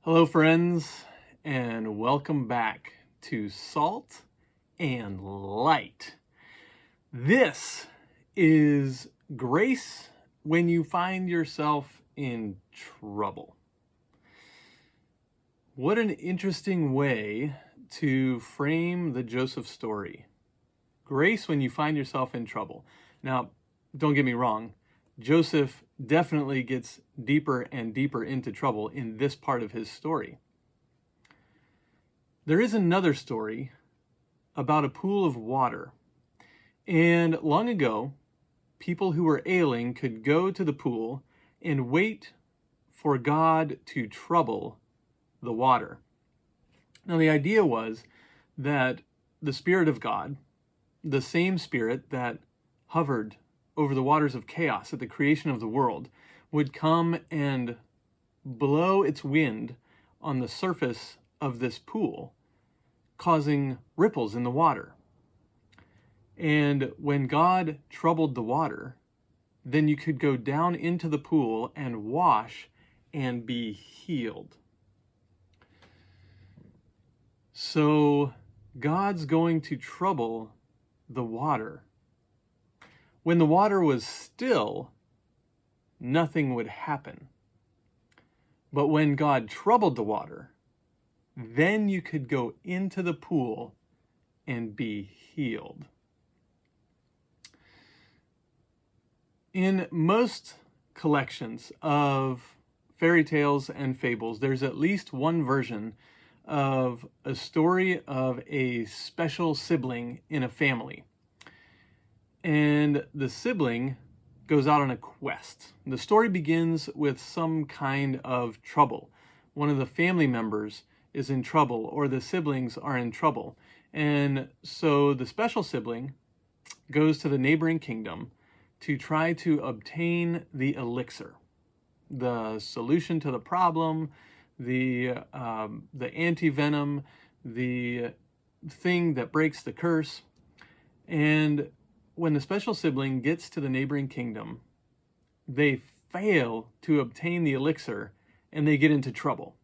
Hello, friends, and welcome back to Salt and Light. This is grace when you find yourself in trouble. What an interesting way to frame the Joseph story. Grace when you find yourself in trouble. Now, don't get me wrong. Joseph definitely gets deeper and deeper into trouble in this part of his story. There is another story about a pool of water. And long ago, people who were ailing could go to the pool and wait for God to trouble the water. Now, the idea was that the Spirit of God, the same Spirit that hovered over the waters of chaos at the creation of the world, would come and blow its wind on the surface of this pool, causing ripples in the water. And when God troubled the water, then you could go down into the pool and wash and be healed. So God's going to trouble the water. When the water was still, nothing would happen. But when God troubled the water, then you could go into the pool and be healed. In most collections of fairy tales and fables, there's at least one version of a story of a special sibling in a family. And the sibling goes out on a quest. The story begins with some kind of trouble. One of the family members is in trouble, or the siblings are in trouble. And so the special sibling goes to the neighboring kingdom to try to obtain the elixir, the solution to the problem, the anti-venom, the thing that breaks the curse. And when the special sibling gets to the neighboring kingdom, they fail to obtain the elixir and they get into trouble.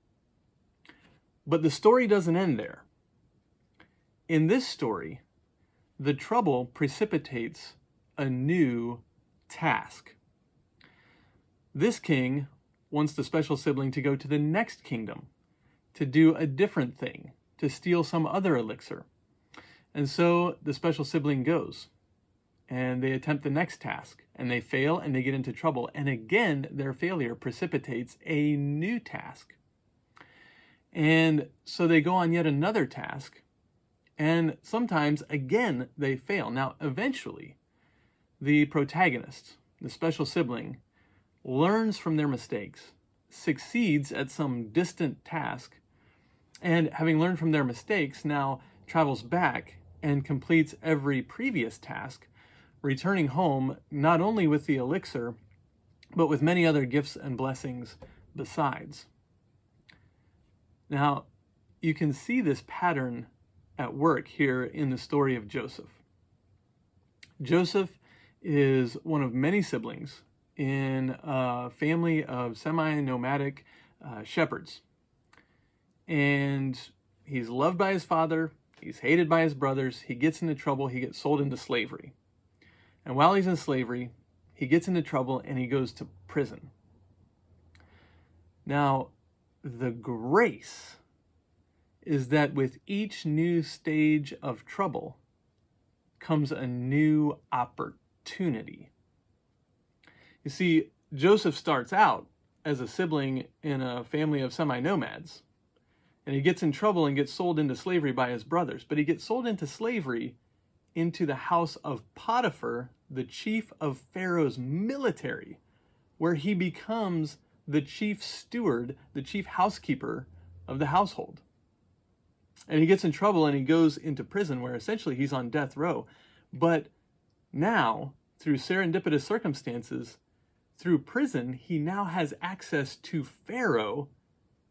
But the story doesn't end there. In this story, the trouble precipitates a new task. This king wants the special sibling to go to the next kingdom to do a different thing, to steal some other elixir. And so the special sibling goes, and they attempt the next task, and they fail, and they get into trouble. And again, their failure precipitates a new task. And so they go on yet another task, and sometimes, again, they fail. Now, eventually, the protagonist, the special sibling, learns from their mistakes, succeeds at some distant task, and having learned from their mistakes, now travels back and completes every previous task, returning home not only with the elixir, but with many other gifts and blessings besides. Now, you can see this pattern at work here in the story of Joseph. Joseph is one of many siblings in a family of semi-nomadic shepherds. And he's loved by his father, he's hated by his brothers, he gets into trouble, he gets sold into slavery. And while he's in slavery, he gets into trouble and he goes to prison. Now, the grace is that with each new stage of trouble comes a new opportunity. You see, Joseph starts out as a sibling in a family of semi-nomads, and he gets in trouble and gets sold into slavery by his brothers. But he gets sold into slavery into the house of Potiphar, the chief of Pharaoh's military, where he becomes the chief steward, the chief housekeeper of the household. And he gets in trouble and he goes into prison, where essentially he's on death row. But now, through serendipitous circumstances, through prison, he now has access to Pharaoh,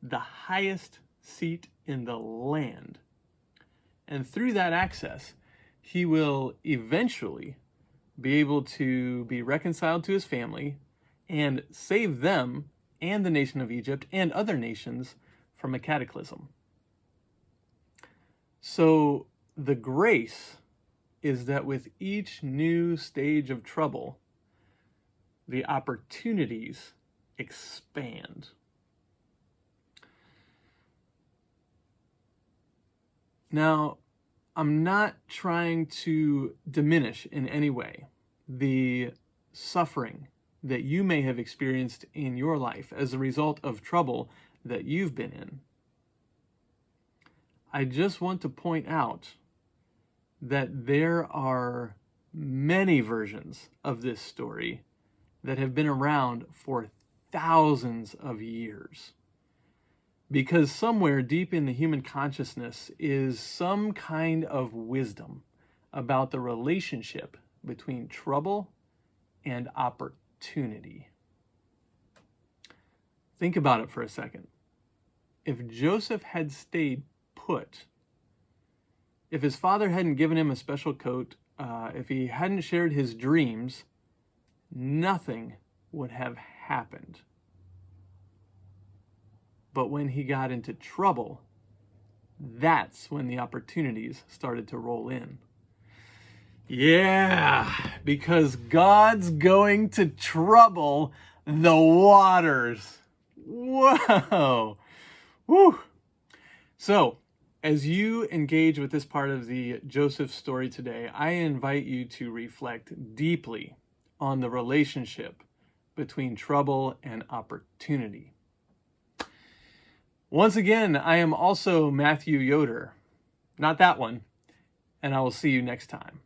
the highest seat in the land. And through that access, he will eventually be able to be reconciled to his family and save them and the nation of Egypt and other nations from a cataclysm. So the grace is that with each new stage of trouble, the opportunities expand. Now, I'm not trying to diminish in any way the suffering that you may have experienced in your life as a result of trouble that you've been in. I just want to point out that there are many versions of this story that have been around for thousands of years. Because somewhere deep in the human consciousness is some kind of wisdom about the relationship between trouble and opportunity. Think about it for a second. If Joseph had stayed put, if his father hadn't given him a special coat, if he hadn't shared his dreams, nothing would have happened. But when he got into trouble, that's when the opportunities started to roll in. Yeah, because God's going to trouble the waters. Whoa. Woo. So, as you engage with this part of the Joseph story today, I invite you to reflect deeply on the relationship between trouble and opportunity. Once again, I am also Matthew Yoder, not that one, and I will see you next time.